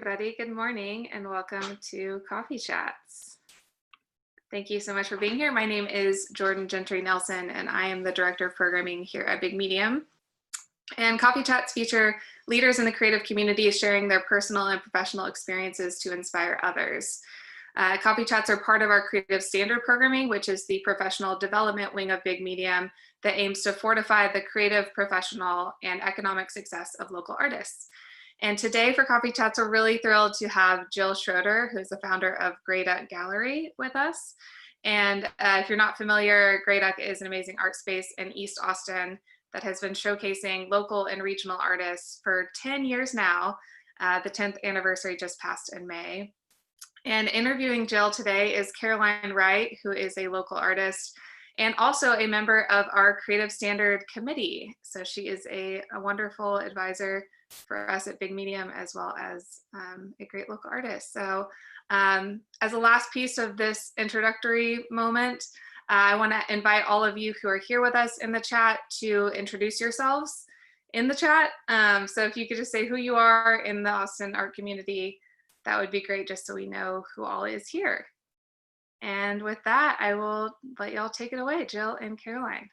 Everybody, good morning and welcome to Coffee Chats. Thank you so much for being here. My name is Jordan Gentry Nelson and I am the Director of Programming here at Big Medium. And Coffee Chats feature leaders in the creative community sharing their personal and professional experiences to inspire others. Coffee Chats are part of our Creative Standard Programming, which is the professional development wing of Big Medium that aims to fortify the creative, professional, and economic success of local artists. And today for Coffee Chats, we're really thrilled to have Jill Schroeder, who's the founder of grayDUCK Gallery, with us. And if you're not familiar, grayDUCK is an amazing art space in East Austin that has been showcasing local and regional artists for 10 years now. The 10th anniversary just passed in May. And interviewing Jill today is Caroline Wright, who is a local artist and also a member of our Creative Standard Committee. So she is a wonderful advisor for us at Big Medium, as well as a great local artist. So as a last piece of this introductory moment, I want to invite all of you who are here with us in the chat to introduce yourselves in the chat. So if you could just say who you are in the Austin art community, that would be great, just so we know who all is here. And with that, I will let y'all take it away, Jill and Caroline.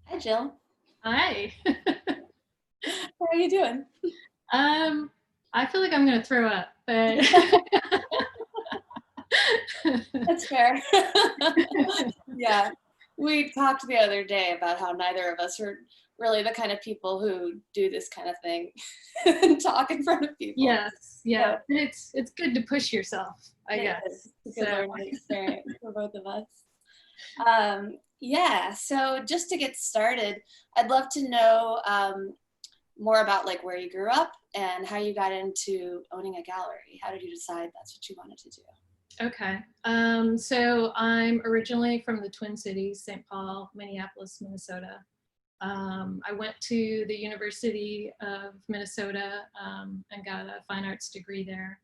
Hi, Jill. Hi. How are you doing? I feel like I'm gonna throw up, but That's fair. Yeah, we talked the other day about how neither of us are really the kind of people who do this kind of thing and talk in front of people. yes, yeah, it's good to push yourself, I guess. It's a good learning experience for both of us. Yeah, so just to get started, I'd love to know more about like where you grew up and how you got into owning a gallery. How did you decide that's what you wanted to do? Okay, so I'm originally from the Twin Cities, St. Paul, Minneapolis, Minnesota. I went to the University of Minnesota and got a fine arts degree there.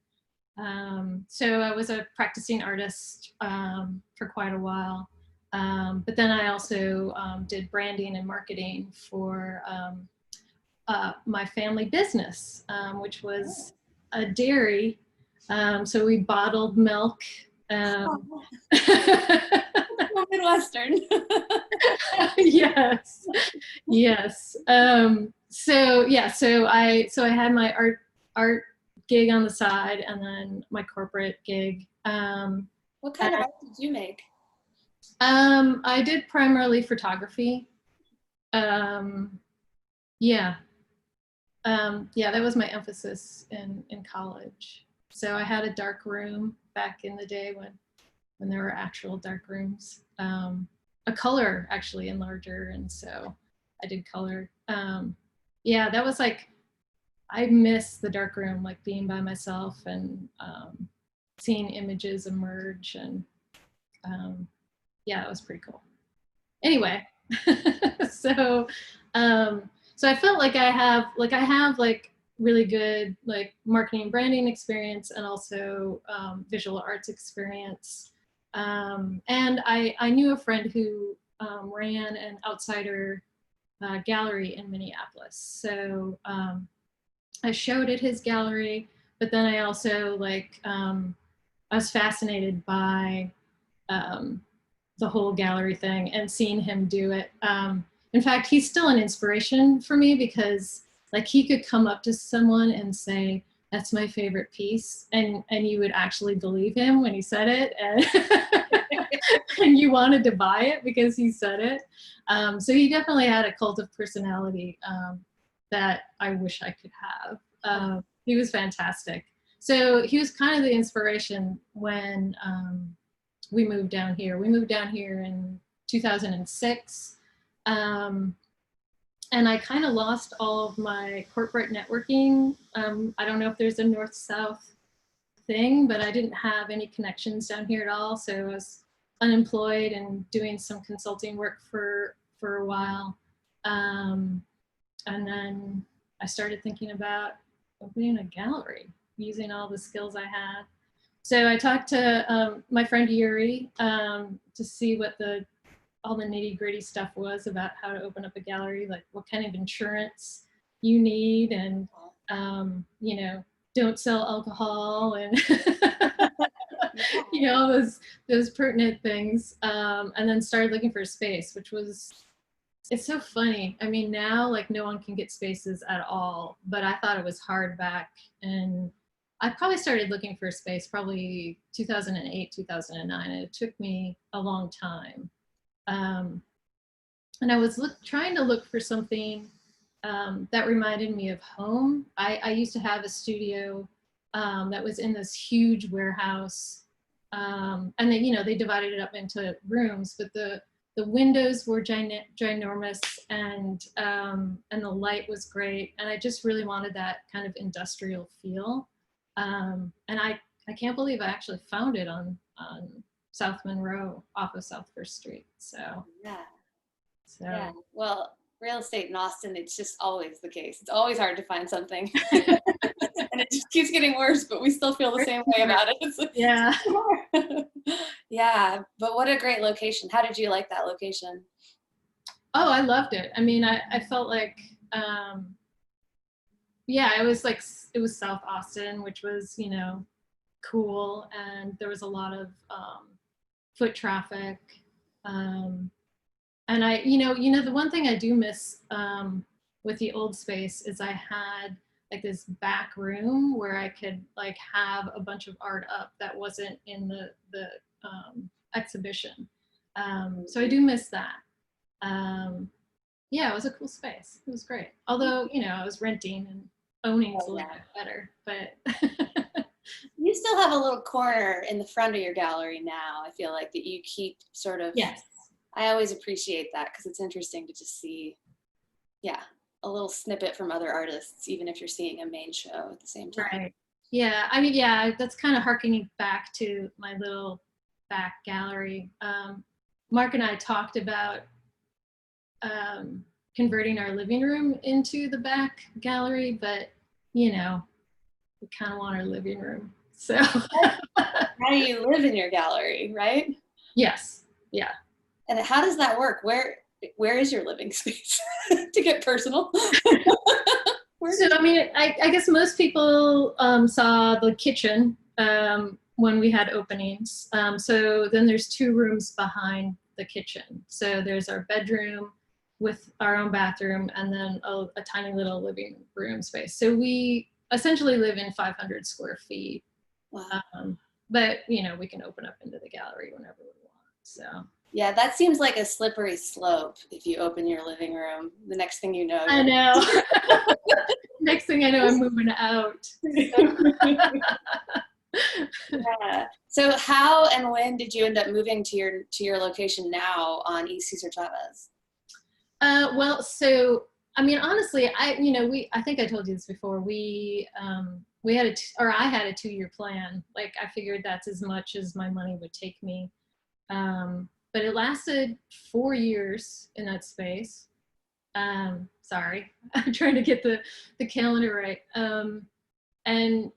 So I was a practicing artist for quite a while. But then I also did branding and marketing for my family business, which was a dairy. So we bottled milk. Midwestern. Yes, yes. So yeah, so I had my art gig on the side, and then my corporate gig. What kind of art did you make? I did primarily photography. Yeah, that was my emphasis in college. So I had a dark room back in the day when there were actual dark rooms. A color actually enlarger, and so I did color. Yeah, that was like, I miss the dark room, like being by myself and seeing images emerge, and yeah, it was pretty cool. Anyway, so I felt like I have really good like marketing branding experience and also visual arts experience. And I knew a friend who ran an outsider gallery in Minneapolis. So I showed at his gallery, but then I also I was fascinated by the whole gallery thing and seeing him do it. In fact, he's still an inspiration for me because like he could come up to someone and say, "That's my favorite piece," and you would actually believe him when he said it, and you wanted to buy it because he said it. So he definitely had a cult of personality that I wish I could have. He was fantastic. So he was kind of the inspiration when we moved down here. We moved down here in 2006. And I kind of lost all of my corporate networking. I don't know if there's a north-south thing, but I didn't have any connections down here at all. So I was unemployed and doing some consulting work for a while. And then I started thinking about opening a gallery using all the skills I had. So I talked to my friend Yuri to see what the all the nitty gritty stuff was about how to open up a gallery, like what kind of insurance you need, and you know, don't sell alcohol, and you know, all those pertinent things. And then started looking for a space, which was, it's so funny. I mean, now like no one can get spaces at all, but I thought it was hard back, and I probably started looking for a space probably 2008, 2009, and it took me a long time. And I was trying to look for something that reminded me of home. I used to have a studio that was in this huge warehouse, and then, you know, they divided it up into rooms, but the windows were ginormous, and the light was great, and I just really wanted that kind of industrial feel. And I can't believe I actually found it on South Monroe off of South First Street. So yeah. Well, real estate in Austin, it's just always the case. It's always hard to find something. And it just keeps getting worse, but we still feel the same way about it. Yeah. Yeah, but what a great location. How did you like that location? Oh, I loved it. I mean, I felt like, yeah, it was like, it was South Austin, which was, you know, cool. And there was a lot of foot traffic. And the one thing I do miss with the old space is I had like this back room where I could like have a bunch of art up that wasn't in the exhibition. So I do miss that. Yeah, it was a cool space. It was great. Although, you know, I was renting, and owning's a little bit better, but. You still have a little corner in the front of your gallery now, I feel like, that you keep sort of. Yes. I always appreciate that because it's interesting to just see, yeah, a little snippet from other artists, even if you're seeing a main show at the same time. Right. Yeah, I mean, yeah, that's kind of harkening back to my little back gallery. Mark and I talked about converting our living room into the back gallery, but, you know, we kind of want our living room. So how do you live in your gallery, right? Yes. Yeah. And how does that work? Where is your living space? To get personal. So, I mean, I guess most people saw the kitchen when we had openings. So then there's 2 rooms behind the kitchen. So there's our bedroom with our own bathroom, and then a tiny little living room space. So we essentially live in 500 square feet. Wow. But, you know, we can open up into the gallery whenever we want. So. Yeah, that seems like a slippery slope. If you open your living room, the next thing you know. I know. Next thing I know, I'm moving out. Yeah. So how and when did you end up moving to your location now on East Cesar Chavez? Well, so I mean, honestly, I think I told you this before. I had a 2-year plan. Like, I figured that's as much as my money would take me. But it lasted 4 years in that space. Sorry, I'm trying to get the calendar right. And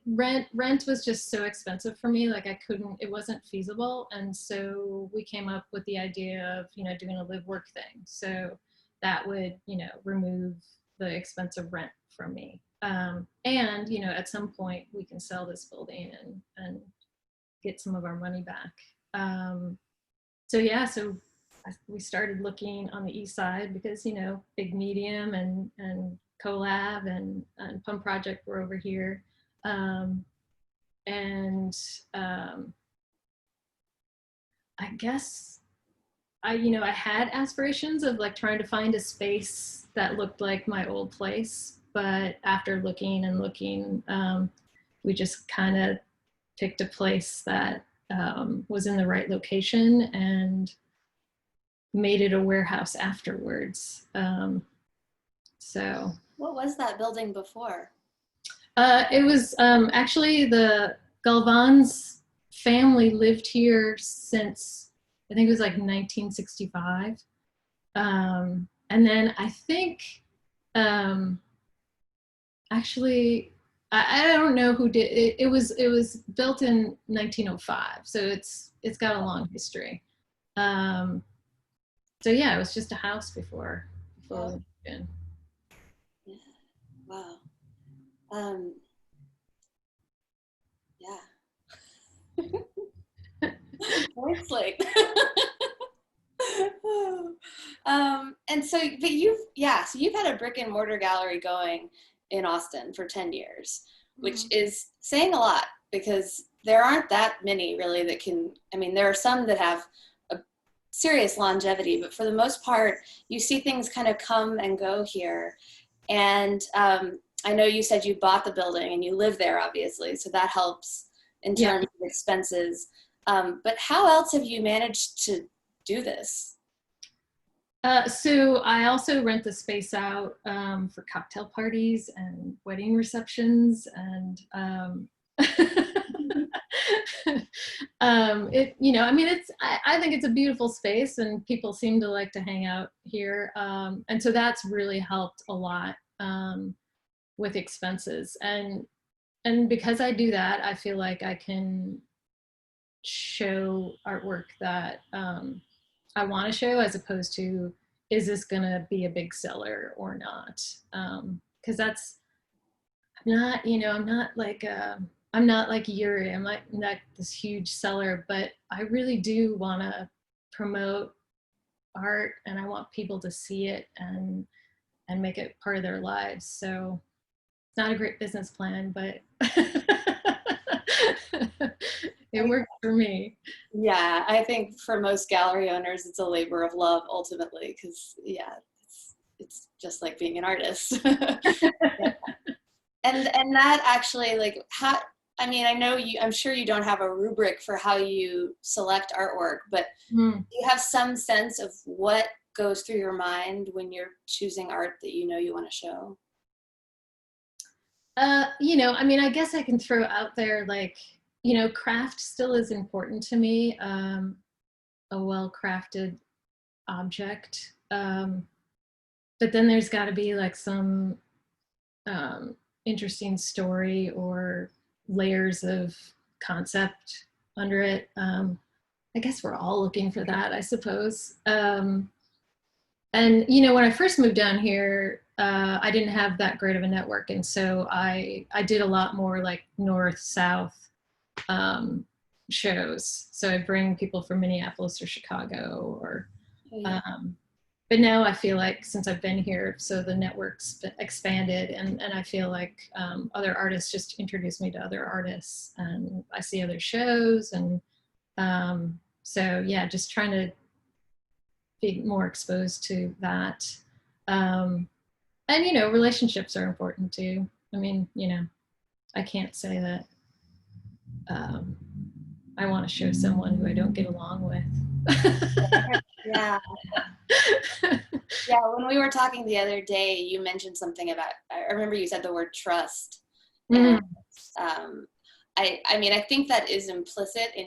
rent was just so expensive for me. Like, it wasn't feasible. And so we came up with the idea of, you know, doing a live work thing. So that would, you know, remove the expense of rent from me. And, you know, at some point we can sell this building and get some of our money back. So yeah, so we started looking on the east side because, you know, Big Medium and Collab and Pump Project were over here. I guess I had aspirations of like trying to find a space that looked like my old place, but after looking and looking, we just kind of picked a place that was in the right location and made it a warehouse afterwards. So. What was that building before? It was actually the Galvan's family lived here since, I think it was like 1965. And then I think, actually, I don't know who did it. It was built in 1905, so it's got a long history. so yeah, it was just a house before we Wow. moved in. Yeah. Wow. Um, yeah. Blank slate. And so, but so you've had a brick and mortar gallery going in Austin for 10 years, which is saying a lot because there aren't that many really that can, I mean, there are some that have a serious longevity, but for the most part, you see things kind of come and go here. And I know you said you bought the building and you live there, obviously, so that helps in terms of expenses. But how else have you managed to do this? So I also rent the space out for cocktail parties and wedding receptions, and I mean, I think it's a beautiful space, and people seem to like to hang out here, and so that's really helped a lot with expenses, and because I do that, I feel like I can show artwork that I want to show, as opposed to, is this going to be a big seller or not? Because that's not, I'm not like Yuri. I'm not this huge seller, but I really do want to promote art, and I want people to see it and make it part of their lives. So it's not a great business plan, but it worked for me. Yeah, I think for most gallery owners, it's a labor of love ultimately, because it's just like being an artist. Yeah. And that actually, like, how, I mean, I'm sure you don't have a rubric for how you select artwork, but do you have some sense of what goes through your mind when you're choosing art that you want to show? I mean, I guess I can throw out there, like, craft still is important to me. A well-crafted object. But then there's got to be like some interesting story or layers of concept under it. I guess we're all looking for that, I suppose. And when I first moved down here, I didn't have that great of a network, and so I did a lot more like north-south shows. So I'd bring people from Minneapolis or Chicago, or but now I feel like, since I've been here, so the network's expanded, and I feel like other artists just introduce me to other artists, and I see other shows, and so yeah, just trying to be more exposed to that. And relationships are important too. I mean, I can't say that I want to show someone who I don't get along with. Yeah. Yeah, when we were talking the other day, you mentioned something about, I remember you said the word trust. And I mean, I think that is implicit in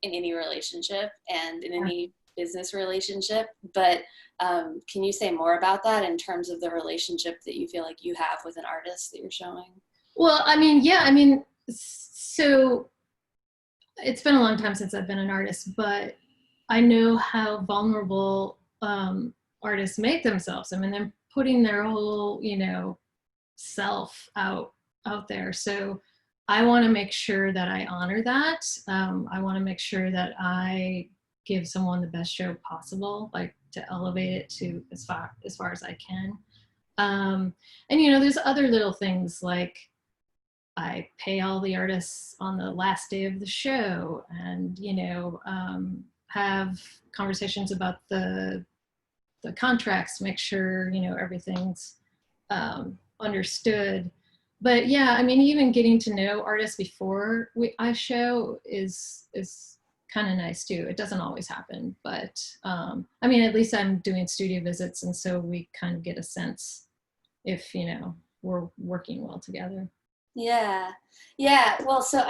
any relationship and in any business relationship, but can you say more about that in terms of the relationship that you feel like you have with an artist that you're showing? Well, I mean, yeah, I mean, so it's been a long time since I've been an artist, but I know how vulnerable artists make themselves. I mean, they're putting their whole, self out there. So I want to make sure that I honor that. I want to make sure that I give someone the best show possible, like to elevate it to as far as I can. And there's other little things, like I pay all the artists on the last day of the show, and have conversations about the contracts to make sure everything's understood. But yeah, I mean, even getting to know artists before I show is kind of nice too. It doesn't always happen, but I mean, at least I'm doing studio visits, and so we kind of get a sense if we're working well together. Yeah. Well, so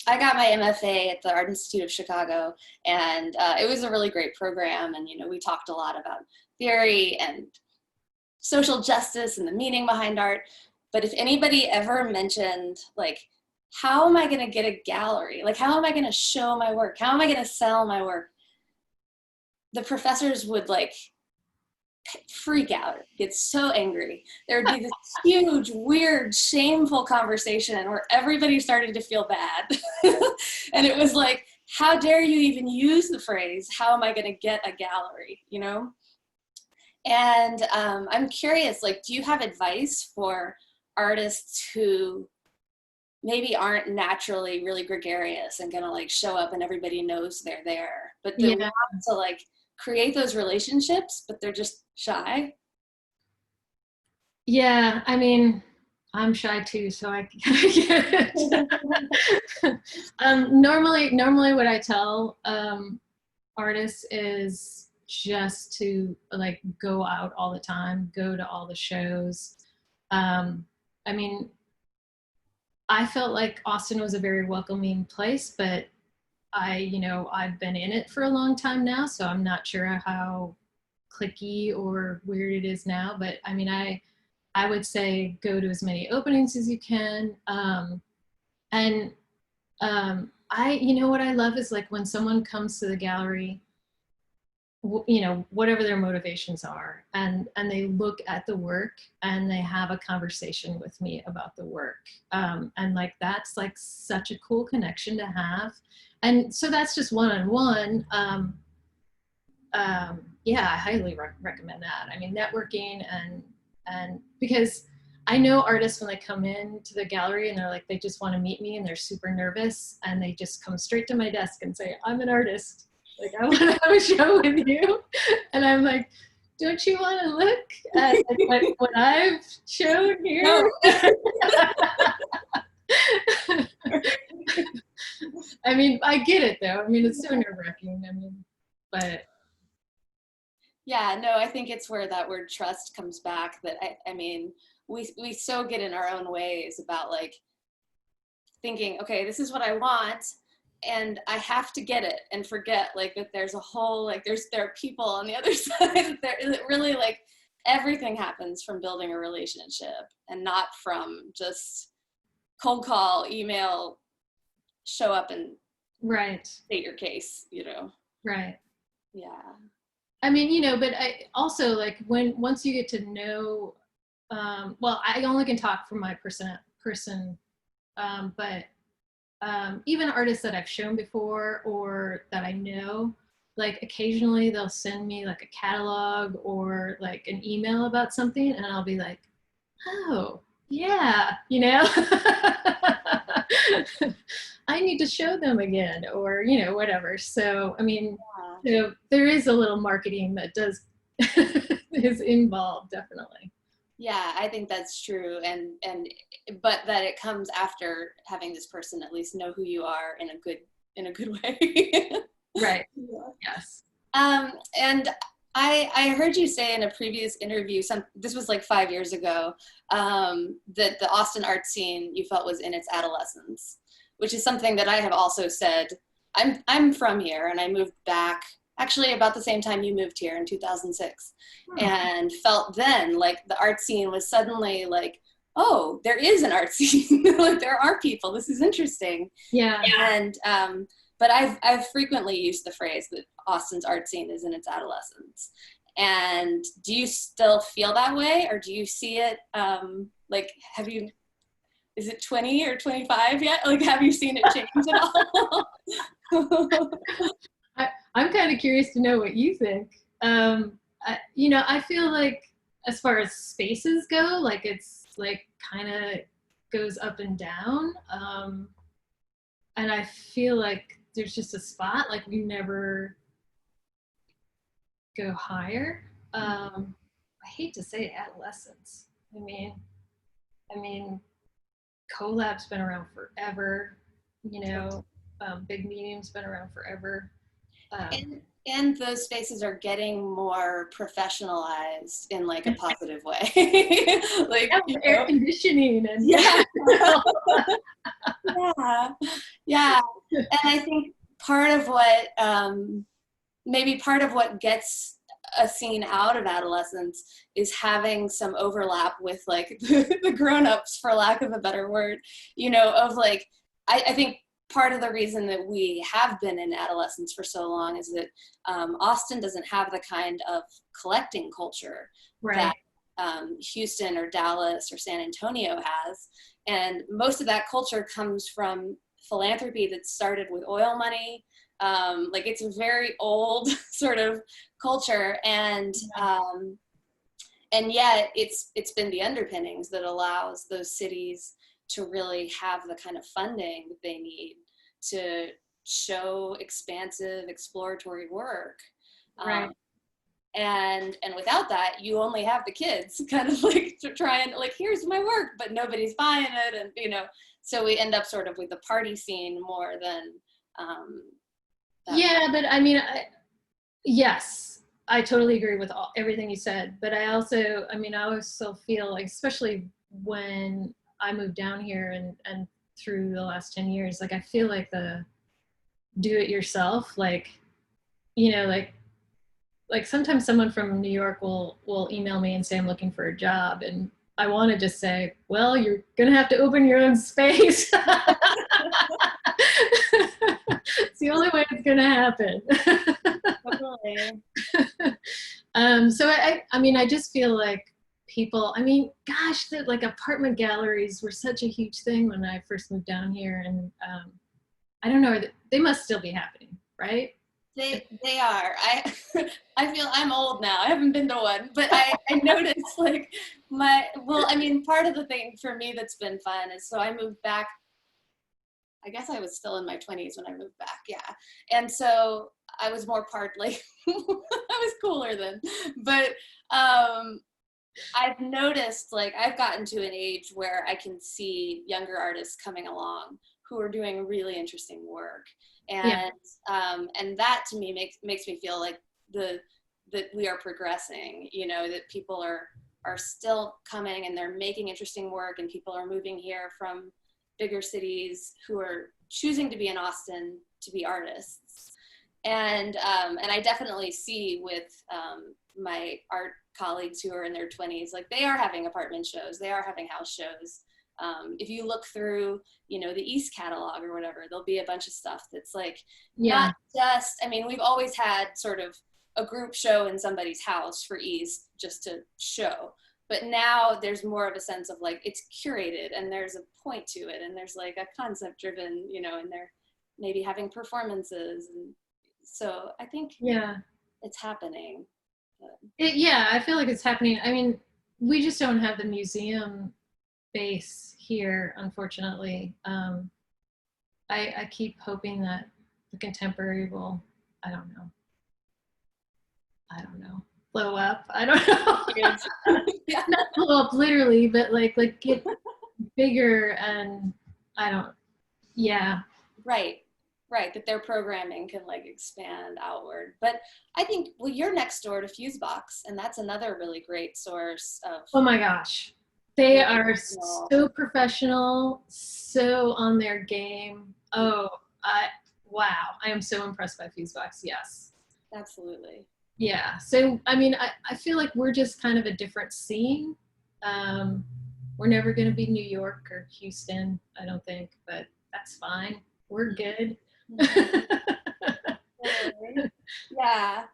I got my MFA at the Art Institute of Chicago, and it was a really great program. And we talked a lot about theory and social justice and the meaning behind art. But if anybody ever mentioned, like, how am I going to get a gallery? Like, how am I going to show my work? How am I going to sell my work? the professors would like freak out, get so angry. There would be this huge, weird, shameful conversation where everybody started to feel bad. And it was like, how dare you even use the phrase, how am I going to get a gallery, you know? And I'm curious, like, do you have advice for artists who maybe aren't naturally really gregarious and gonna like show up and everybody knows they're there, but they want to like create those relationships, but they're just shy? Yeah, I mean, I'm shy too, so I get it. Normally what I tell artists is just to like go out all the time, go to all the shows. I mean, I felt like Austin was a very welcoming place, but I've been in it for a long time now, so I'm not sure how cliquey or weird it is now. But I mean, I would say go to as many openings as you can. What I love is like when someone comes to the gallery, whatever their motivations are, and they look at the work and they have a conversation with me about the work. And like, that's like such a cool connection to have. And so that's just one-on-one. Yeah, I highly recommend that. I mean, networking and because I know artists when they come in to the gallery and they're like, they just want to meet me and they're super nervous and they just come straight to my desk and say, I'm an artist. Like, I want to have a show with you. And I'm like, don't you want to look at like, what I've shown here? No. I mean, I get it though. I mean, it's so nerve-wracking. I mean, but. Yeah, no, I think it's where that word trust comes back, that I mean, we so get in our own ways about like thinking, okay, this is what I want, and I have to get it, and forget like that there's a whole, like there are people on the other side. There really, like, everything happens from building a relationship and not from just cold call, email, show up and state your case, Right. Yeah. I mean, but I also like once you get to know, well, I only can talk from my person, but even artists that I've shown before or that I know, like occasionally they'll send me like a catalog or like an email about something and I'll be like, oh yeah, I need to show them again or, whatever. So, I mean, so there is a little marketing that is involved, definitely. Yeah, I think that's true. But that it comes after having this person at least know who you are in a good way. Right. Yeah. Yes. And I heard you say in a previous interview, this was like 5 years ago, that the Austin art scene you felt was in its adolescence, which is something that I have also said. I'm from here and I moved back actually about the same time you moved here in 2006, and felt then like the art scene was suddenly like, oh, there is an art scene. Like there are people, this is interesting. Yeah. And but I've frequently used the phrase that Austin's art scene is in its adolescence. And do you still feel that way, or do you see it like, is it 20 or 25 yet? Like, have you seen it change at all? I'm kind of curious to know what you think. I feel like as far as spaces go, like it's like kind of goes up and down. And I feel like there's just a spot, like we never go higher. I hate to say adolescence. I mean, Collab's been around forever, Big Medium's been around forever. And those spaces are getting more professionalized in like a positive way. Like air conditioning and yeah. Yeah. And I think part of what gets a scene out of adolescence is having some overlap with like the grown-ups, for lack of a better word, of like, I think part of the reason that we have been in adolescence for so long is that Austin doesn't have the kind of collecting culture Right. that Houston or Dallas or San Antonio has. And most of that culture comes from philanthropy that started with oil money. Like it's a very old sort of culture, and yet it's been the underpinnings that allows those cities to really have the kind of funding that they need to show expansive exploratory work. Right. And without that, you only have the kids kind of like to try and like, here's my work, but nobody's buying it. And, you know, so we end up sort of with the party scene more than. Yeah, but I mean, yes, I totally agree with everything you said. But I also, I mean, I also feel like, especially when I moved down here and through the last 10 years, like I feel like the do it yourself, like, you know, like sometimes someone from New York will email me and say I'm looking for a job, and I want to just say, well, you're gonna have to open your own space. It's the only way it's gonna happen. So I mean, I just feel like people, I mean, gosh, that like apartment galleries were such a huge thing when I first moved down here, and I don't know, they must still be happening, right? They are. I feel I'm old now. I haven't been to one, but I noticed like I mean, part of the thing for me that's been fun is, so I moved back, I guess I was still in my 20s when I moved back. Yeah. And so I was more like, I was cooler then, but I've noticed like I've gotten to an age where I can see younger artists coming along who are doing really interesting work. And and that to me makes me feel like that we are progressing, you know, that people are still coming and they're making interesting work, and people are moving here from bigger cities who are choosing to be in Austin to be artists. And I definitely see with my art colleagues who are in their 20s, like they are having apartment shows, they are having house shows. If you look through, you know, the East catalog or whatever, there'll be a bunch of stuff that's like, not just, I mean, we've always had sort of a group show in somebody's house for East just to show, but now there's more of a sense of like, it's curated and there's a point to it, and there's like a concept driven, you know, and they're maybe having performances. And so I think it's happening. I feel like it's happening. I mean, we just don't have the museum base here, unfortunately. I keep hoping that the contemporary will, I don't know, blow up. I don't know. Not blow up literally, but like get bigger, and I don't, Right, that their programming can like expand outward. But I think, well, you're next door to Fusebox, and that's another really great source of. Oh my gosh. They are so professional, so on their game. Oh, wow. I am so impressed by Fusebox. Yes. Absolutely. Yeah. So, I mean, I feel like we're just kind of a different scene. We're never going to be New York or Houston, I don't think, but that's fine. We're good. Yeah.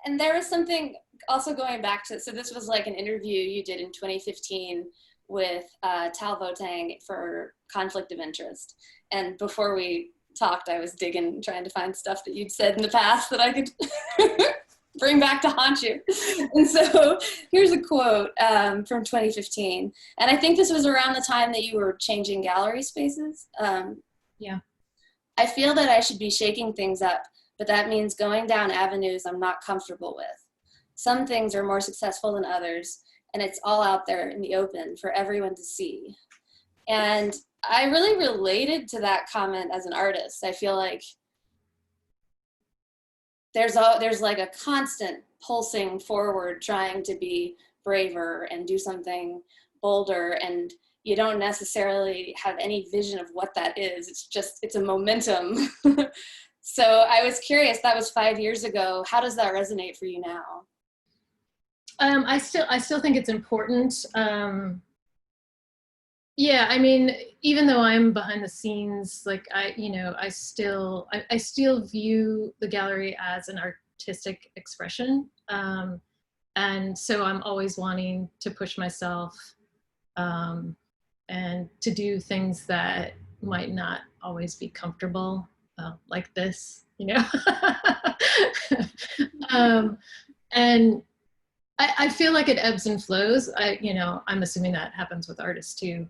And there was something also going back to, so this was like an interview you did in 2015 with Tal Votang for Conflict of Interest. And before we talked, I was digging, trying to find stuff that you'd said in the past that I could bring back to haunt you. And so here's a quote from 2015. And I think this was around the time that you were changing gallery spaces. I feel that I should be shaking things up, but that means going down avenues I'm not comfortable with. Some things are more successful than others, and it's all out there in the open for everyone to see. And I really related to that comment as an artist. I feel like there's like a constant pulsing forward, trying to be braver and do something bolder, and you don't necessarily have any vision of what that is. It's a momentum. So I was curious, that was 5 years ago. How does that resonate for you now? I still think it's important. Yeah, I mean, even though I'm behind the scenes, like I still view the gallery as an artistic expression. And so I'm always wanting to push myself, um, and to do things that might not always be comfortable, like this, um, and I feel like it ebbs and flows. I'm assuming that happens with artists too.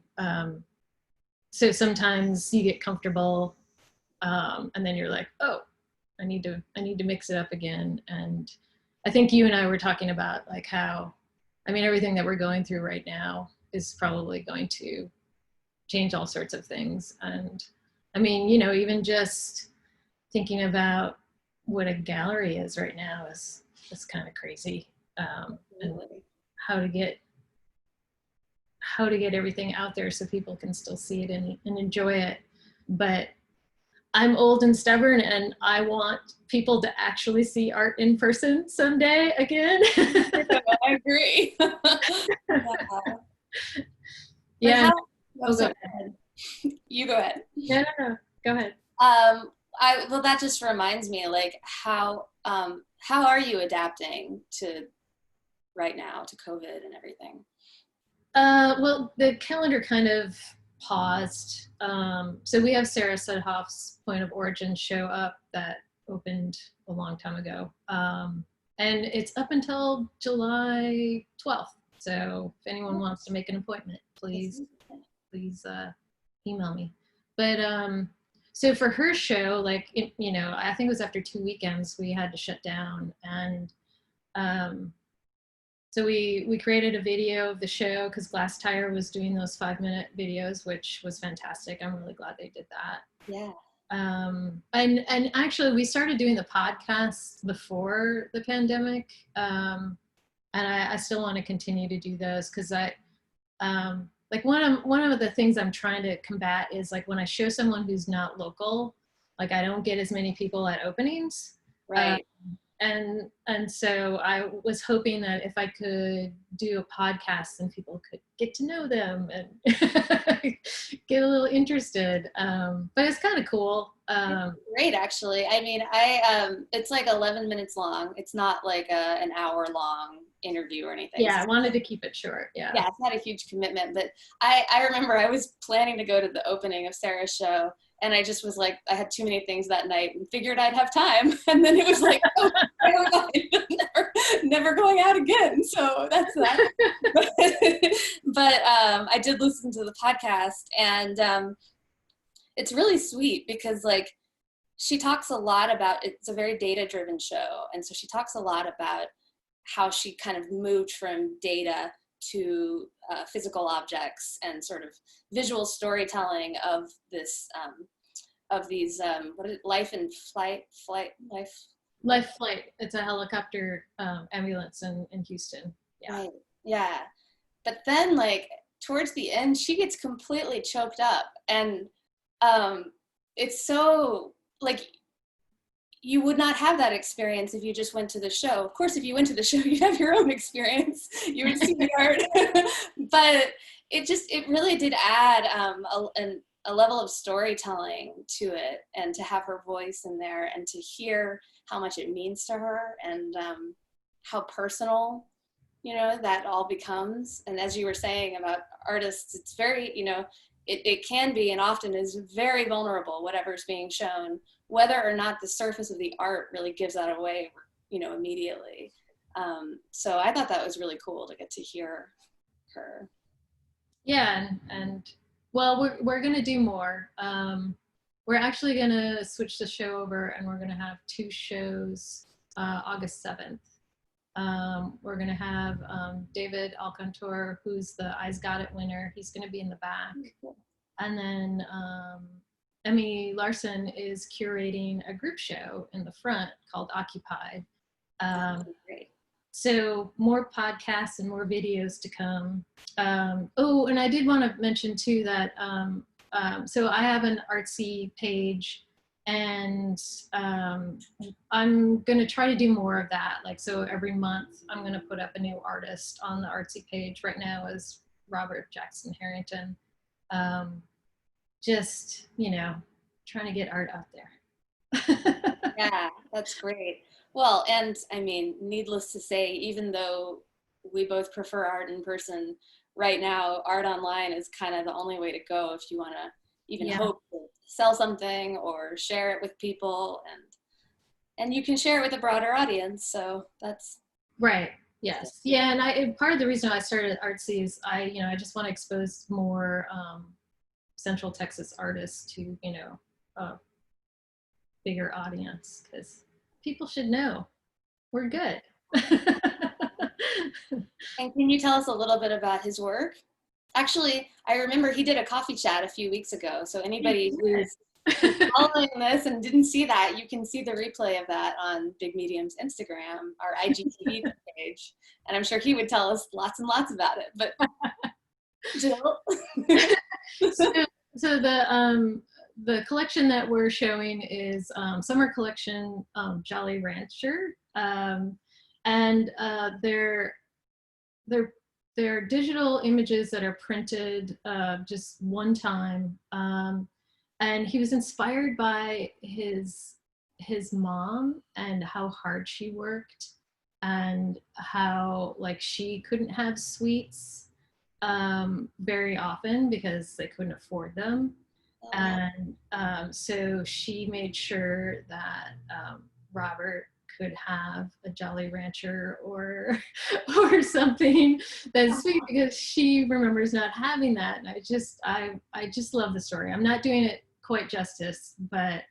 So sometimes you get comfortable, and then you're like, oh, I need to mix it up again. And I think you and I were talking about like how, I mean, everything that we're going through right now is probably going to change all sorts of things. And I mean, even just thinking about what a gallery is right now is kind of crazy. And how to get everything out there so people can still see it and enjoy it. But I'm old and stubborn, and I want people to actually see art in person someday again. I agree. Yeah. Go ahead. You go ahead. No. Go ahead. Well, that just reminds me, like, how are you adapting to right now, to COVID and everything? Well, the calendar kind of paused. So we have Sarah Sudhoff's Point of Origin show up that opened a long time ago. And it's up until July 12th. So if anyone wants to make an appointment, please email me. But so for her show, like, I think it was after 2 weekends we had to shut down. And so we created a video of the show because Glass Tire was doing those 5-minute videos, which was fantastic. I'm really glad they did that. Yeah. And actually we started doing the podcast before the pandemic. And I still want to continue to do those because like one of the things I'm trying to combat is like when I show someone who's not local, like I don't get as many people at openings. Right. And so I was hoping that if I could do a podcast and people could get to know them and get a little interested. But it's kind of cool. Great, actually. I mean, it's like 11 minutes long. It's not like an hour long interview or anything. Yeah, I wanted to keep it short. Yeah, it's not a huge commitment, but I remember I was planning to go to the opening of Sarah's show, and I just was like, I had too many things that night and figured I'd have time, and then it was like, oh, never mind. never going out again. So that's that. But I did listen to the podcast, and it's really sweet because like she talks a lot about, it's a very data driven show, and so she talks a lot about how she kind of moved from data to physical objects and sort of visual storytelling of this of these what is it, life flight. It's a helicopter ambulance in Houston. Yeah. Right. Yeah. But then like towards the end she gets completely choked up, and it's so like you would not have that experience if you just went to the show. Of course, if you went to the show, you'd have your own experience. You would see the art. But it really did add a level of storytelling to it, and to have her voice in there and to hear how much it means to her, and how personal, that all becomes. And as you were saying about artists, it's very, it can be and often is very vulnerable, whatever's being shown, whether or not the surface of the art really gives that away, immediately. So I thought that was really cool to get to hear her. Yeah, and well, we're gonna do more. We're actually gonna switch the show over, and we're gonna have 2 shows August 7th. We're gonna have David Alcantor, who's the Eyes Got It winner. He's gonna be in the back. And then Emmy Larson is curating a group show in the front called Occupied. Great. So more podcasts and more videos to come. Oh, and I did want to mention too that, so I have an artsy page, and I'm going to try to do more of that. Like, so every month I'm going to put up a new artist on the artsy page. Right now is Robert Jackson Harrington. just, trying to get art out there. Yeah, that's great. Well, and I mean, needless to say, even though we both prefer art in person, right now, art online is kind of the only way to go if you want to even Yeah. hope to sell something or share it with people, and you can share it with a broader audience. So that's Right. Yes. Yeah. And part of the reason I started Artsy is I just want to expose more Central Texas artists to, a bigger audience, because people should know we're good. And can you tell us a little bit about his work? Actually, I remember he did a coffee chat a few weeks ago. So anybody who's following this and didn't see that, you can see the replay of that on Big Medium's Instagram, our IGTV page. And I'm sure he would tell us lots and lots about it. But Jill? So the collection that we're showing is summer collection, Jolly Rancher, and they're digital images that are printed just one time. And he was inspired by his mom and how hard she worked, and how like she couldn't have sweets very often because they couldn't afford them. And so she made sure that Robert could have a Jolly Rancher or something that's sweet, because she remembers not having that. And I just love the story. I'm not doing it quite justice, but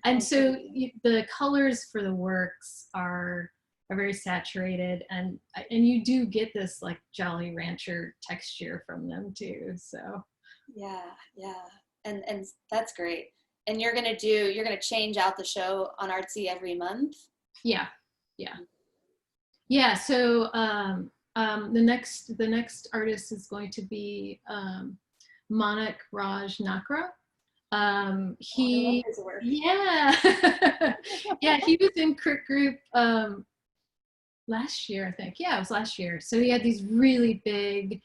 and so the colors for the works are very saturated, and you do get this like Jolly Rancher texture from them too. So yeah, and that's great. And you're gonna change out the show on Artsy every month? Yeah. So the next artist is going to be Manik Raj Nakra. He, I love his work. yeah, yeah, he was in Crit Group last year, I think. Yeah, it was last year. So he had these really big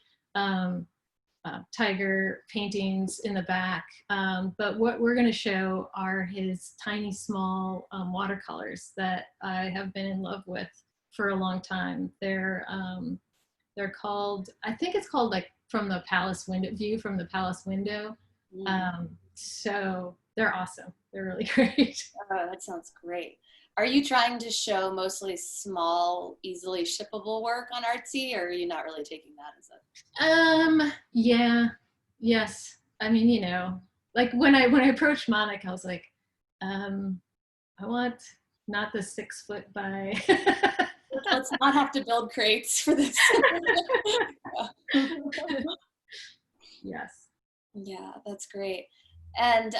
tiger paintings in the back. But what we're going to show are his tiny, small watercolors that I have been in love with for a long time. They're called, I think it's called like From the Palace Window, View from the Palace Window. So they're awesome. They're really great. Oh, that sounds great. Are you trying to show mostly small, easily shippable work on Artsy, or are you not really taking that as a? Yeah, yes. I mean, like when I approached Monica, I was like, I want not the 6 foot by. Let's not have to build crates for this. Yes. Yeah, that's great. And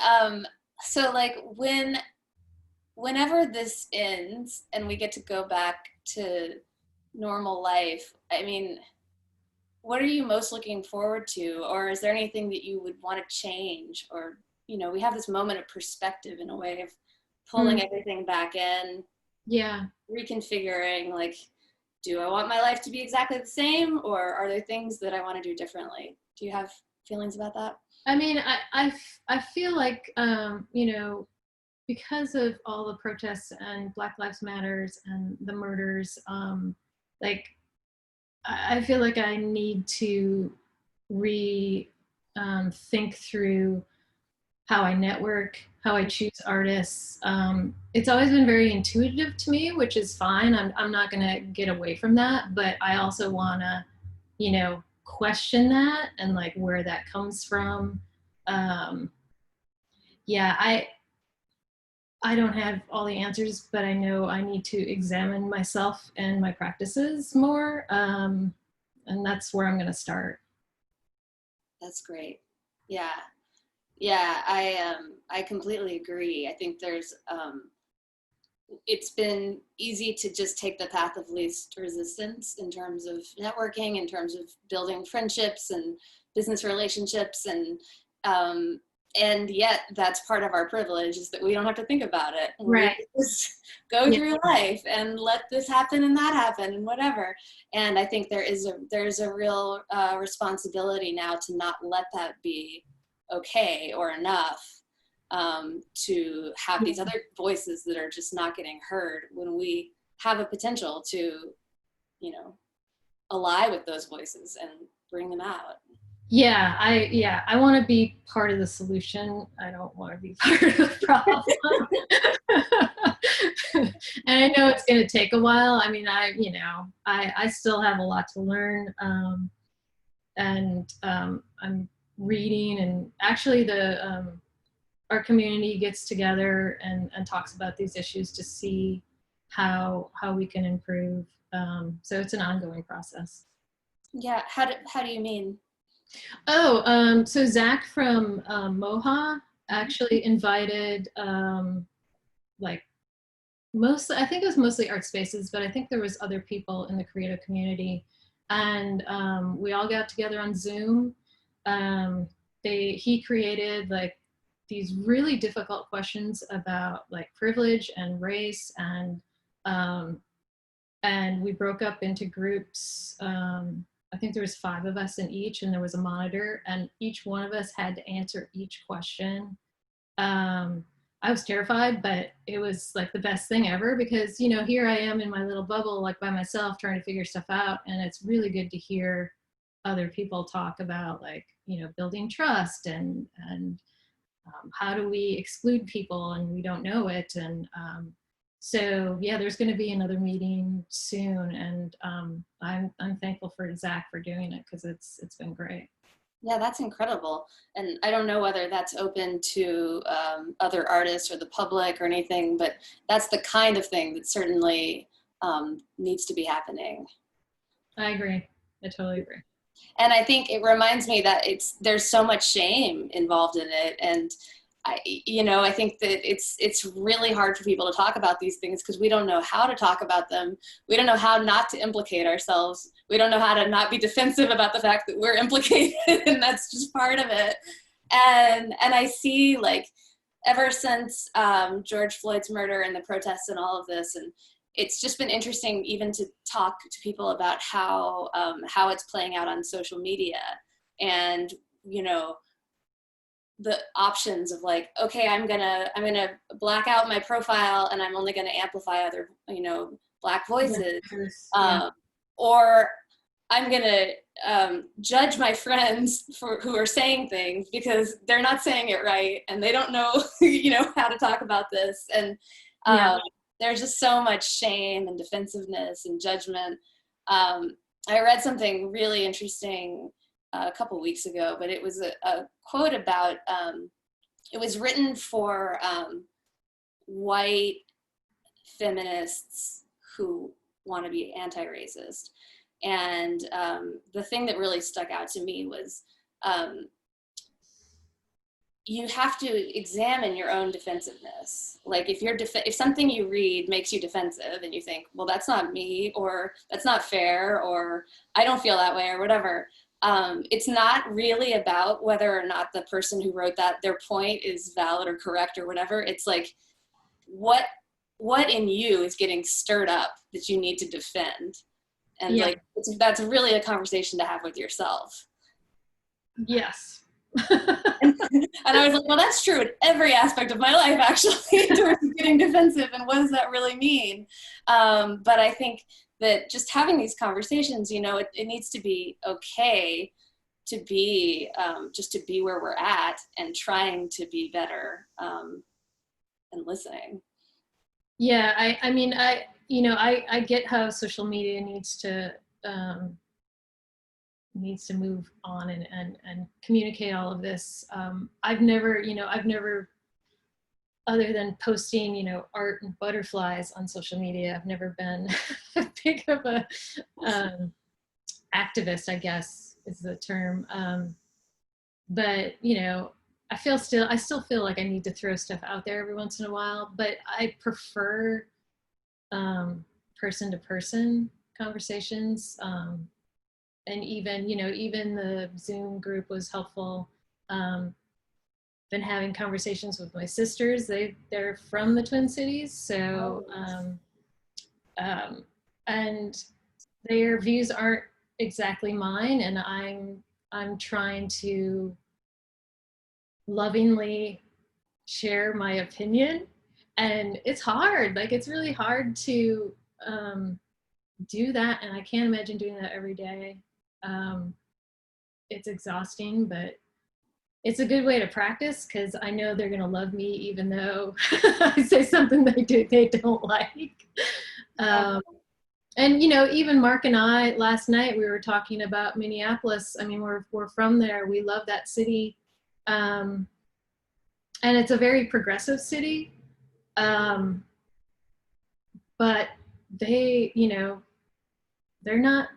so like whenever this ends and we get to go back to normal life, I mean, what are you most looking forward to? Or is there anything that you would want to change? Or, we have this moment of perspective in a way of pulling everything back in. Yeah. Reconfiguring, like, do I want my life to be exactly the same? Or are there things that I want to do differently? Do you have feelings about that? I mean, I feel like, because of all the protests and Black Lives Matters and the murders, like, I feel like I need to think through how I network, how I choose artists. It's always been very intuitive to me, which is fine. I'm not going to get away from that, but I also want to, question that and like where that comes from. Yeah, I don't have all the answers, but I know I need to examine myself and my practices more. And that's where I'm going to start. That's great. Yeah. I completely agree. I think there's, it's been easy to just take the path of least resistance in terms of networking, in terms of building friendships and business relationships. And and yet that's part of our privilege, is that we don't have to think about it. Right. We just go through life and let this happen and that happen and whatever. And I think there's a real responsibility now to not let that be okay or enough, to have these other voices that are just not getting heard, when we have a potential to, you know, ally with those voices and bring them out. Yeah, I want to be part of the solution. I don't want to be part of the problem. And I know it's going to take a while. I mean, I still have a lot to learn. And I'm reading, and actually our community gets together and talks about these issues to see how we can improve. So it's an ongoing process. Yeah, how do you mean? Oh, so Zach from Moha actually invited like I think it was mostly art spaces, but I think there was other people in the creative community, and we all got together on Zoom. He created like these really difficult questions about like privilege and race, and we broke up into groups. I think there was 5 of us in each, and there was a monitor, and each one of us had to answer each question. I was terrified, but it was like the best thing ever, because, you know, here I am in my little bubble, like by myself, trying to figure stuff out. And it's really good to hear other people talk about, like, you know, building trust and how do we exclude people and we don't know it. And so yeah, there's going to be another meeting soon, and I'm thankful for Zach for doing it, because it's been great. Yeah, that's incredible. And I don't know whether that's open to other artists or the public or anything, but that's the kind of thing that certainly needs to be happening. I agree. I totally agree. And I think it reminds me that there's so much shame involved in it. And I think that it's really hard for people to talk about these things, because we don't know how to talk about them. We don't know how not to implicate ourselves. We don't know how to not be defensive about the fact that we're implicated, and that's just part of it. And I see, like, ever since George Floyd's murder and the protests and all of this, and it's just been interesting even to talk to people about how it's playing out on social media, and, you know, the options of, like, okay, I'm gonna black out my profile and I'm only gonna amplify other, you know, Black voices, or I'm gonna judge my friends who are saying things because they're not saying it right and they don't know, you know, how to talk about this. And there's just so much shame and defensiveness and judgment. I read something really interesting a couple weeks ago, but it was a quote about, it was written for white feminists who want to be anti-racist. And the thing that really stuck out to me was you have to examine your own defensiveness. Like, if something you read makes you defensive and you think, well, that's not me, or that's not fair, or I don't feel that way, or whatever, it's not really about whether or not the person who wrote that, their point is valid or correct or whatever. It's like, what in you is getting stirred up that you need to defend? And like, that's really a conversation to have with yourself. Yes. And I was like, well, that's true in every aspect of my life, actually, in terms of getting defensive and what does that really mean? But I think that just having these conversations, you know, it needs to be okay to be, just to be where we're at and trying to be better, and listening. Yeah, I mean, I get how social media needs to move on and communicate all of this. I've never, other than posting, you know, art and butterflies on social media, I've never been big of a activist, I guess is the term. But, you know, I still feel like I need to throw stuff out there every once in a while, but I prefer person to person conversations. And even the Zoom group was helpful. been having conversations with my sisters. They're from the Twin Cities, so and their views aren't exactly mine, and I'm trying to lovingly share my opinion, and it's hard. Like, it's really hard to do that, and I can't imagine doing that every day. It's exhausting, but it's a good way to practice, because I know they're going to love me even though I say something they don't like. And, you know, even Mark and I, last night, we were talking about Minneapolis. I mean, we're from there. We love that city. And it's a very progressive city. But they, you know, they're not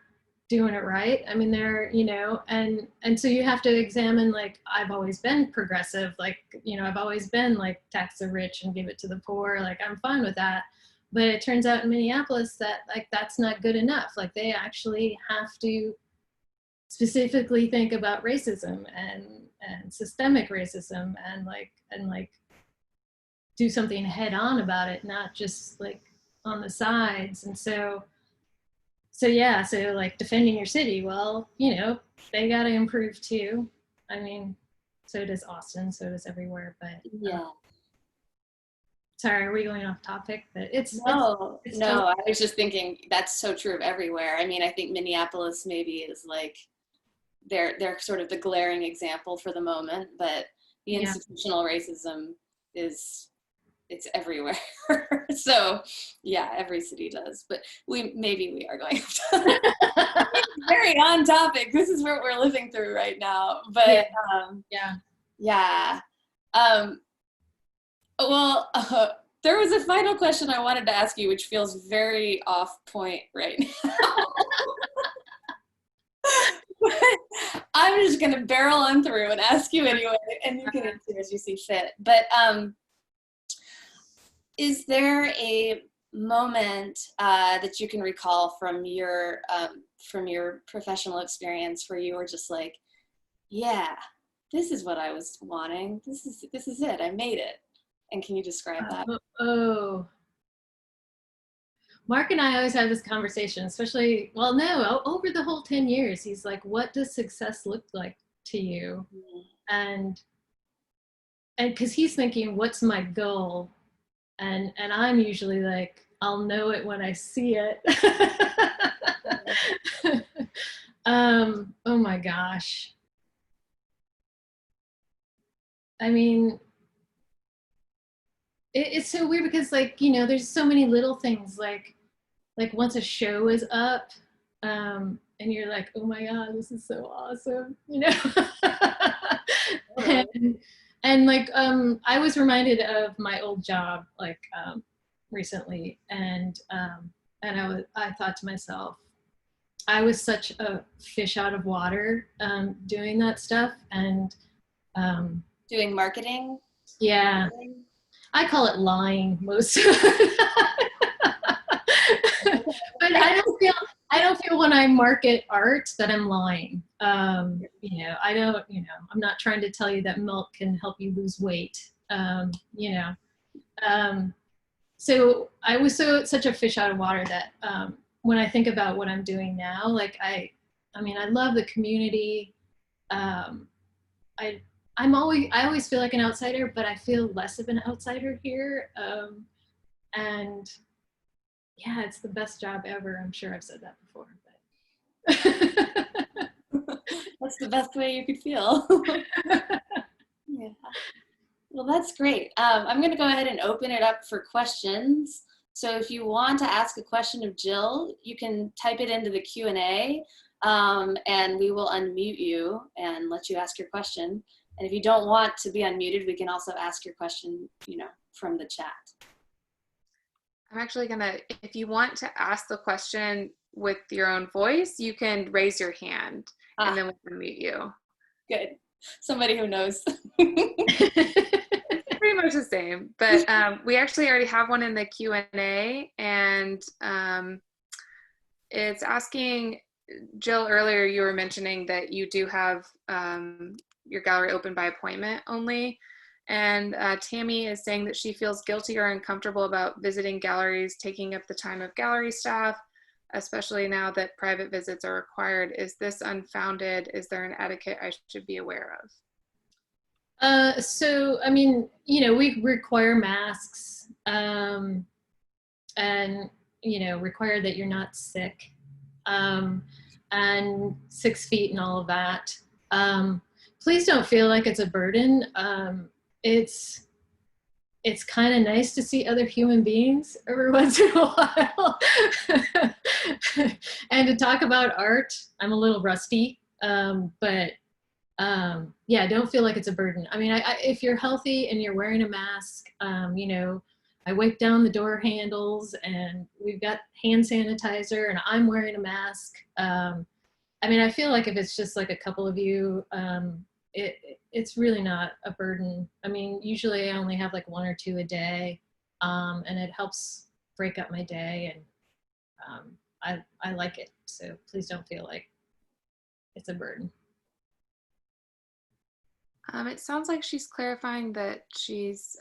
doing it right. I mean, they're, you know, and so you have to examine, like, I've always been progressive. Like, you know, I've always been like, tax the rich and give it to the poor. Like, I'm fine with that. But it turns out in Minneapolis that, like, that's not good enough. Like, they actually have to specifically think about racism and systemic racism, and do something head on about it, not just like on the sides. And so yeah, so like, defending your city, well, you know, they got to improve too. I mean, so does Austin, so does everywhere. But Yeah. Sorry, are we going off topic? But it's No, totally. I was just thinking that's so true of everywhere. I mean, I think Minneapolis maybe is like, they're sort of the glaring example for the moment, but the institutional racism it's everywhere. So yeah, every city does, but we are going very on topic. This is what we're living through right now. But well, there was a final question I wanted to ask you, which feels very off point right now. I'm just going to barrel on through and ask you anyway, and you can answer as you see fit. But is there a moment that you can recall from your professional experience where you were just like, yeah, this is what I was wanting. This is it. I made it. And can you describe that? Mark and I always have this conversation, especially, well, no, over the whole 10 years, he's like, what does success look like to you? And because he's thinking, what's my goal? And I'm usually like, I'll know it when I see it. Oh my gosh. I mean, it's so weird because, like, you know, there's so many little things, like once a show is up, and you're like, oh my God, this is so awesome, you know? and like, I was reminded of my old job, like, recently, and I thought to myself, I was such a fish out of water, doing that stuff, and doing marketing. Yeah, I call it lying most of the time. But I don't feel when I market art that I'm lying. You know, I'm not trying to tell you that milk can help you lose weight. You know, so I was such a fish out of water that, when I think about what I'm doing now, like, I mean, I love the community. I always feel like an outsider, but I feel less of an outsider here. And yeah, it's the best job ever. I'm sure I've said that before, but that's the best way you could feel. Yeah. Well, that's great. I'm going to go ahead and open it up for questions. So if you want to ask a question of Jill, you can type it into the Q&A, and we will unmute you and let you ask your question. And if you don't want to be unmuted, we can also ask your question, you know, from the chat. I'm actually gonna, if you want to ask the question with your own voice, you can raise your hand, and then we'll unmute you. Good. Somebody who knows. Pretty much the same, but we actually already have one in the Q&A, and it's asking, Jill, earlier you were mentioning that you do have your gallery open by appointment only. And Tammy is saying that she feels guilty or uncomfortable about visiting galleries, taking up the time of gallery staff, especially now that private visits are required. Is this unfounded? Is there an etiquette I should be aware of? So, I mean, you know, we require masks, and, you know, require that you're not sick, and 6 feet and all of that. Please don't feel like it's a burden. It's kind of nice to see other human beings every once in a while. And to talk about art. I'm a little rusty, but yeah, don't feel like it's a burden. I mean, if you're healthy and you're wearing a mask, you know, I wipe down the door handles and we've got hand sanitizer and I'm wearing a mask. I mean, I feel like if it's just like a couple of you, it's really not a burden. I mean, usually I only have like 1 or 2 a day, and it helps break up my day, and I like it. So please don't feel like it's a burden. It sounds like she's clarifying that she's,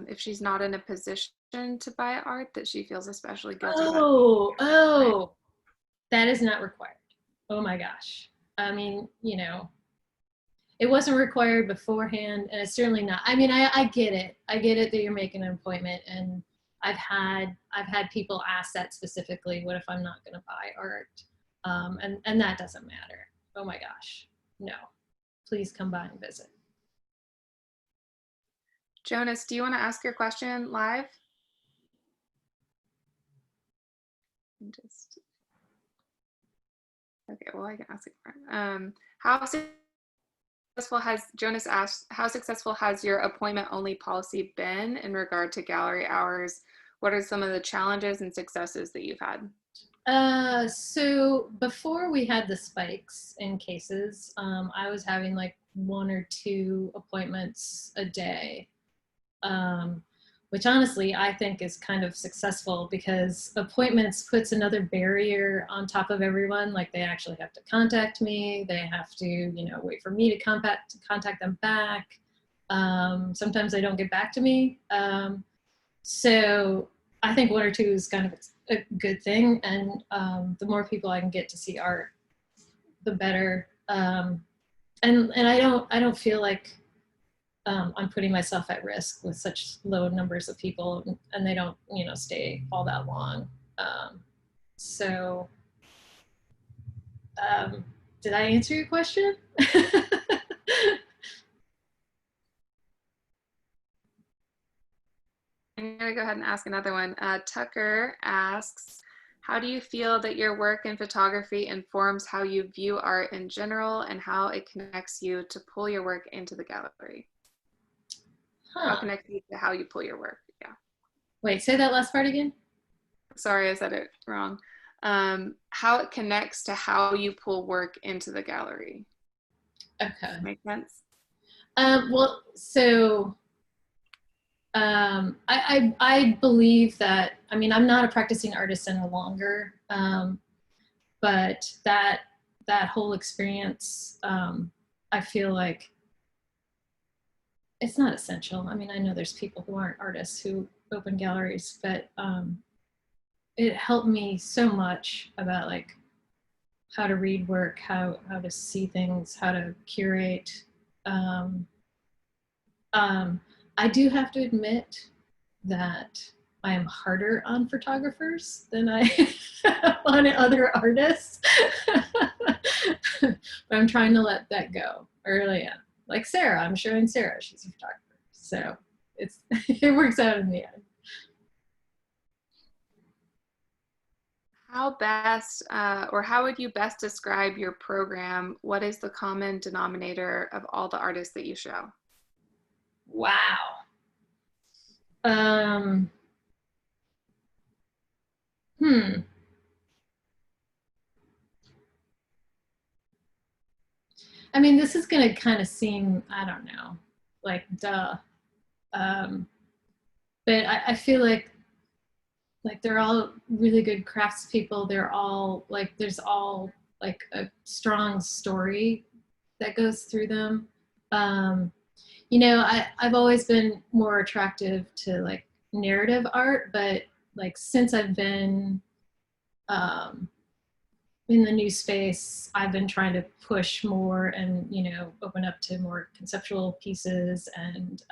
if she's not in a position to buy art, that she feels especially guilty about. Oh, that is not required. Oh my gosh. I mean, you know, it wasn't required beforehand, and it's certainly not. I mean, I get it. I get it that you're making an appointment, and I've had people ask that specifically. What if I'm not going to buy art? And that doesn't matter. Oh my gosh, no. Please come by and visit. Jonas, do you want to ask your question live? Okay, well, I can ask it. How successful has, Jonas asked, how successful has your appointment only policy been in regard to gallery hours? What are some of the challenges and successes that you've had? So before we had the spikes in cases, I was having like 1 or 2 appointments a day, which honestly I think is kind of successful because appointments puts another barrier on top of everyone. Like they actually have to contact me. They have to, you know, wait for me to contact them back. Sometimes they don't get back to me. So I think 1 or 2 is kind of a good thing. And the more people I can get to see art, the better. And I don't feel like I'm putting myself at risk with such low numbers of people, and they don't, you know, stay all that long. So did I answer your question? I'm going to go ahead and ask another one. Tucker asks, how do you feel that your work in photography informs how you view art in general and how it connects you to pull your work into the gallery? How connects you to how you pull your work? Yeah. Wait, say that last part again. Sorry, I said it wrong. How it connects to how you pull work into the gallery. Okay. Make sense? Well, so I believe that, I mean, I'm not a practicing artist any longer, but that whole experience, I feel like it's not essential. I mean, I know there's people who aren't artists who open galleries, but it helped me so much about like how to read work, how to see things, how to curate. I do have to admit that I am harder on photographers than I am on other artists. But I'm trying to let that go. I really am. Like Sarah, I'm showing Sarah, she's a photographer. So it works out in the end. How best, or how would you best describe your program? What is the common denominator of all the artists that you show? Wow. I mean, this is going to kind of seem, I don't know, like duh. But I feel like they're all really good craftspeople. They're all like, there's all like a strong story that goes through them. You know, I've always been more attractive to like narrative art, but like since I've been um, in the new space, I've been trying to push more and, you know, open up to more conceptual pieces and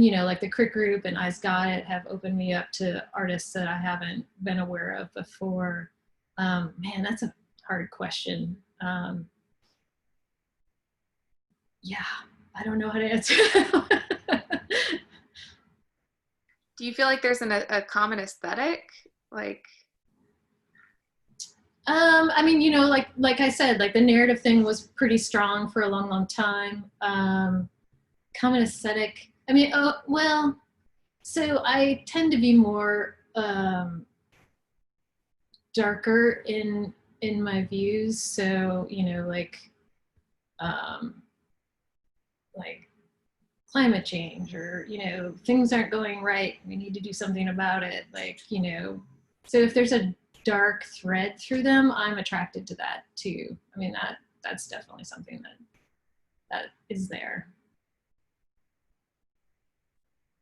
you know, like the Crit Group and Eyes Got It have opened me up to artists that I haven't been aware of before. Man, that's a hard question. Yeah, I don't know how to answer that. Do you feel like there's a common aesthetic? Like, I mean, you know, like I said, like the narrative thing was pretty strong for a long, long time. Common aesthetic. I mean, oh well. So I tend to be more darker in my views. So you know, um, like climate change, or you know, things aren't going right. We need to do something about it. Like you know, so if there's a dark thread through them, I'm attracted to that too. I mean, that's definitely something that is there.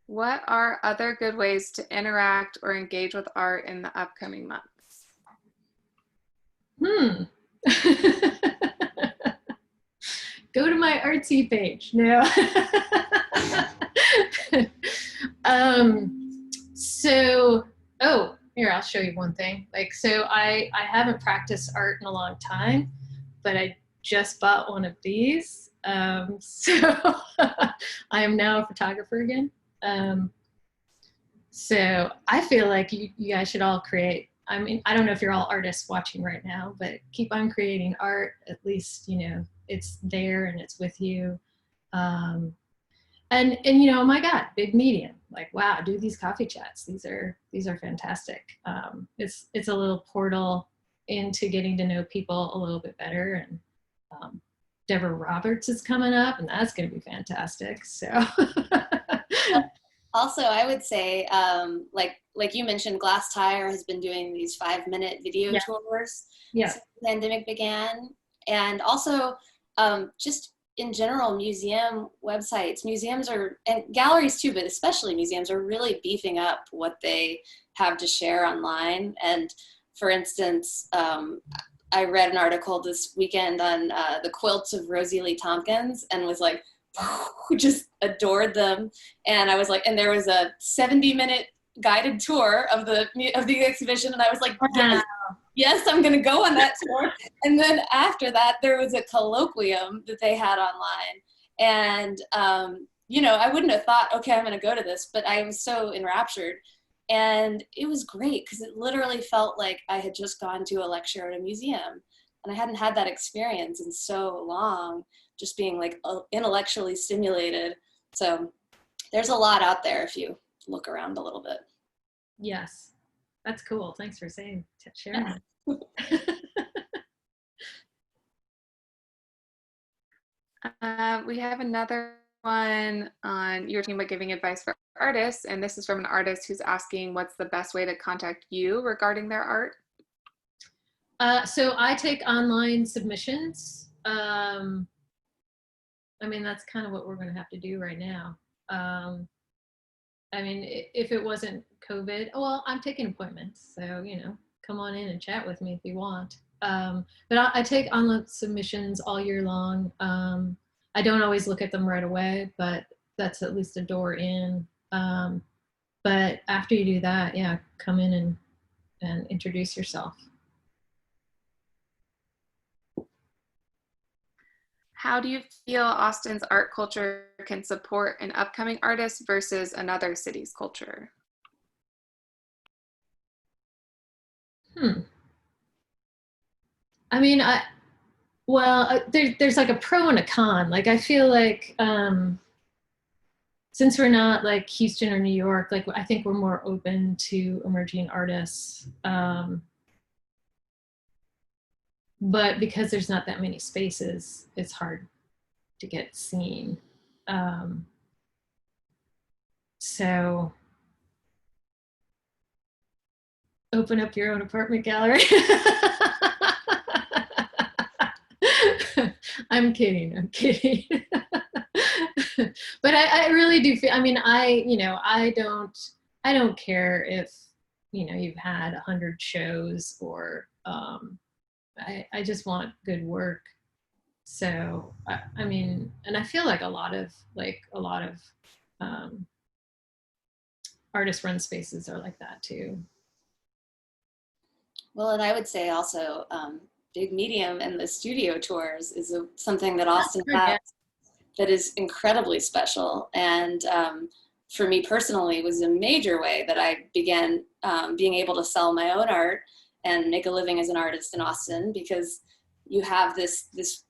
what are other good ways to interact or engage with art in the upcoming months? Go to my artsy page. No. So, oh, here, I'll show you one thing. Like, so I haven't practiced art in a long time, but I just bought one of these. So I am now a photographer again. So I feel like you guys should all create. I mean, I don't know if you're all artists watching right now, but keep on creating art. At least, you know, it's there and it's with you. And you know, oh my God, big medium. Like, wow, do these coffee chats. These are fantastic. It's a little portal into getting to know people a little bit better. And Deborah Roberts is coming up, and that's going to be fantastic. So. Also, I would say, like you mentioned, Glass Tire has been doing these 5-minute video tours since the pandemic began. And also, just in general, museum websites, museums are, and galleries too, but especially museums are really beefing up what they have to share online. And for instance, I read an article this weekend on the quilts of Rosie Lee Tompkins and was like, who just adored them. And I was like, and there was a 70-minute guided tour of the exhibition, and I was like, yes, I'm gonna go on that tour. And then after that, there was a colloquium that they had online, and you know, I wouldn't have thought, okay, I'm gonna go to this, but I was so enraptured, and it was great because it literally felt like I had just gone to a lecture at a museum, and I hadn't had that experience in so long, just being like intellectually stimulated. So there's a lot out there if you look around a little bit. Yes, that's cool. Thanks for sharing that. We have another one on, you were talking about giving advice for artists, and this is from an artist who's asking what's the best way to contact you regarding their art? So I take online submissions. I mean, that's kind of what we're going to have to do right now. I mean, if it wasn't COVID, well, I'm taking appointments. So, you know, come on in and chat with me if you want. But I take online submissions all year long. I don't always look at them right away, but that's at least a door in. But after you do that, yeah, come in and introduce yourself. How do you feel Austin's art culture can support an upcoming artist versus another city's culture? I mean, there's like a pro and a con. Like, I feel like since we're not like Houston or New York, like I think we're more open to emerging artists. But because there's not that many spaces, it's hard to get seen. So open up your own apartment gallery. I'm kidding. but I really do feel, I mean, I don't care if, you've had 100 shows or, I just want good work. So, I mean, and I feel like a lot of um, artist run spaces are like that too. Well, and I would say also Big Medium and the studio tours is something that Austin has that is incredibly special. And for me personally, it was a major way that I began being able to sell my own art and make a living as an artist in Austin, because you have this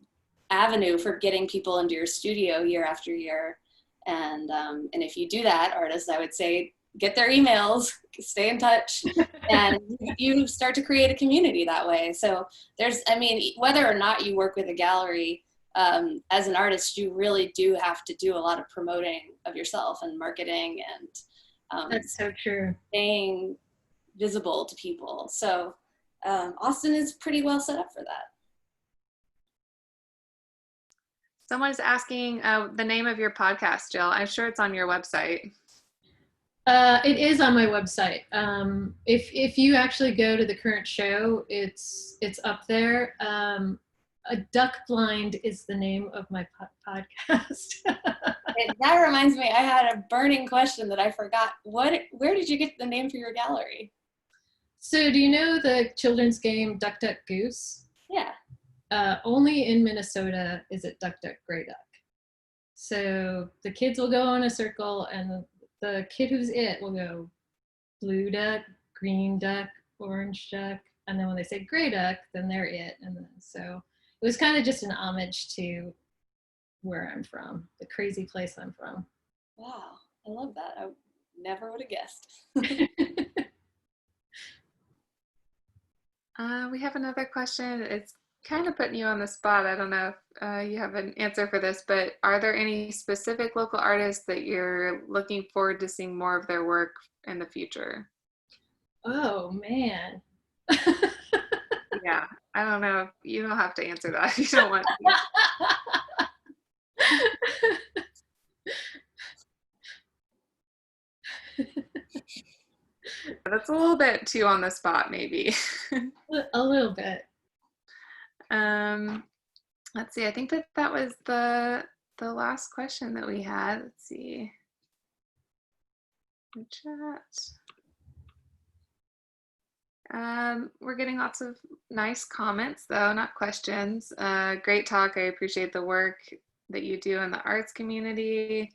avenue for getting people into your studio year after year. And if you do that, artists, I would say, get their emails, stay in touch, and you start to create a community that way. So whether or not you work with a gallery, as an artist, you really do have to do a lot of promoting of yourself and marketing and that's so true. Staying visible to people. So Austin is pretty well set up for that. Someone's asking the name of your podcast, Jill. I'm sure it's on your website. It is on my website. If you actually go to the current show, it's up there. A Duck Blind is the name of my podcast. That reminds me, I had a burning question that I forgot. Where did you get the name for your gallery? So do you know the children's game Duck, Duck, Goose? Yeah. Only in Minnesota is it Duck, Duck, grayDUCK. So the kids will go in a circle, and the kid who's it will go blue duck, green duck, orange duck, and then when they say grayDUCK, then they're it. And then, so it was kind of just an homage to where I'm from, the crazy place I'm from. Wow, I love that. I never would have guessed. We have another question. It's kind of putting you on the spot. I don't know if you have an answer for this, but are there any specific local artists that you're looking forward to seeing more of their work in the future? Oh, man. Yeah, I don't know. You don't have to answer that if you don't want to. That's a little bit too on the spot, maybe. A little bit. Let's see. I think that was the last question that we had. Let's see. The chat. We're getting lots of nice comments, though, not questions. Great talk. I appreciate the work that you do in the arts community.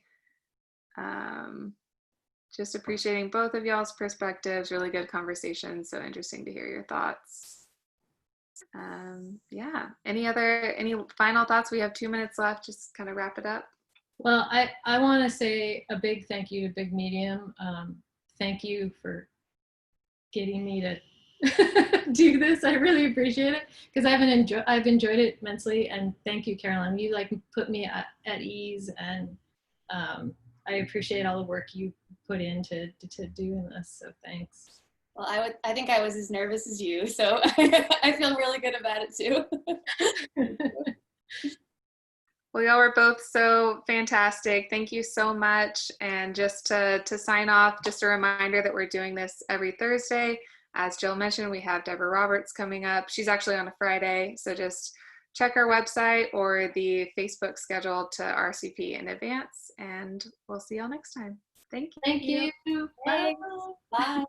Just appreciating both of y'all's perspectives. Really good conversation. So interesting to hear your thoughts. Yeah. Any final thoughts? We have 2 minutes left. Just kind of wrap it up. Well, I want to say a big thank you to Big Medium. Thank you for getting me to do this. I really appreciate it, because I've enjoyed it immensely. And thank you, Caroline. You put me at ease, and I appreciate all the work you put into doing this. So thanks. Well, I think I was as nervous as you, so I feel really good about it too. Well, y'all were both so fantastic. Thank you so much. And just to sign off, just a reminder that we're doing this every Thursday. As Jill mentioned, we have Deborah Roberts coming up. She's actually on a Friday, so just check our website or the Facebook schedule to RSVP in advance, and we'll see y'all next time. Thank you. Thank you. Bye. Bye.